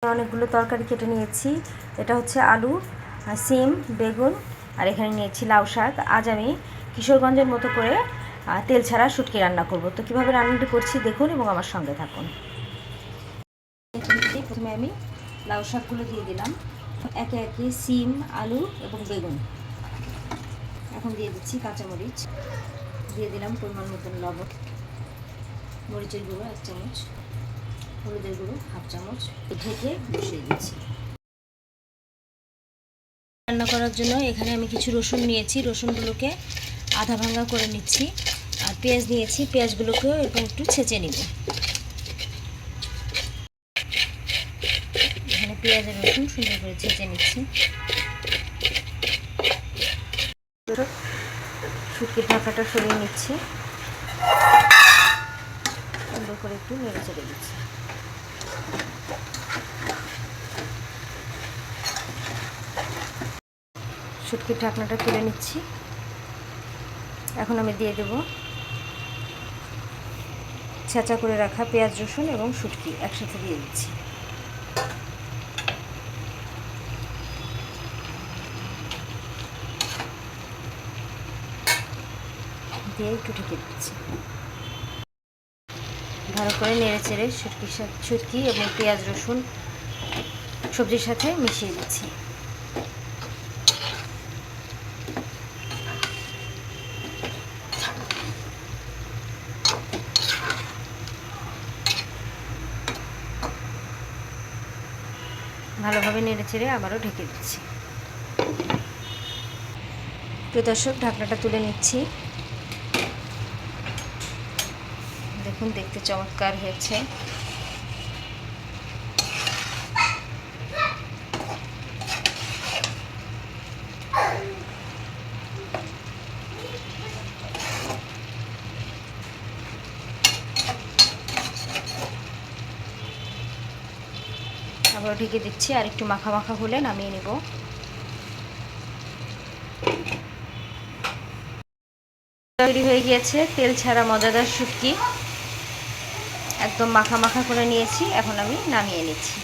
অনেকগুলো তরকারি কেটে নিয়েছি। এটা হচ্ছে আলু, সিম, বেগুন, আর এখানে নিয়েছি লাউ শাক। আজ আমি কিশোরগঞ্জের মতো করে তেল ছাড়া শুটকি রান্না করব। তো কীভাবে রান্নাটি করছি দেখুন এবং আমার সঙ্গে থাকুন। প্রথমে আমি লাউ শাকগুলো দিয়ে দিলাম, একে একে সিম, আলু এবং বেগুন। এখন দিয়ে দিচ্ছি কাঁচামরিচ, দিয়ে দিলাম পরিমাণ মতন লবণ, মরিচের গুঁড়ো 1 চামচ, হলুদের গুঁড়ো 1/2 চামচ। ঢেকে বসিয়ে দিচ্ছি। রান্না করার জন্য এখানে আমি কিছু রসুন নিয়েছি, রসুনগুলোকে আধা ভাঙা করে নিচ্ছি। আর পেঁয়াজ নিয়েছি, পেঁয়াজগুলোকেও এরকম একটু ছেঁচে নিব। এখানে পেঁয়াজ আর রসুন সুন্দর করে ছেঁচে নিচ্ছি। শুটকির ঢাকাটা সরিয়ে নিচ্ছি, সুন্দর করে একটু নেড়ে চেড়ে দিচ্ছি। শুটকির ঢাকনাটা তুলে নিচ্ছি। এখন আমি দিয়ে দেব ছেঁচা করে রাখা পেঁয়াজ, রসুন এবং শুটকি একসাথে দিয়ে দিচ্ছি। দিয়ে একটু ঢেকে দিচ্ছি। ভালো করে নেড়ে চেড়ে শুটকি এবং পেঁয়াজ, রসুন সবজির সাথে মিশিয়ে দিচ্ছি। ভালোভাবে নেড়ে চেড়ে আবারও ঢেকে দিচ্ছি। প্রিয় দর্শক, ঢাকনাটা তুলে নিচ্ছি। দেখুন, দেখতে চমৎকার হয়েছে। আবার ঢেকে দিচ্ছি, আর একটু মাখা মাখা হলে নামিয়ে নেব। তৈরি হয়ে গিয়েছে তেল ছাড়া মজাদার শুটকি। একদম মাখা মাখা করে নিয়েছি, এখন আমি নামিয়ে নিচ্ছি।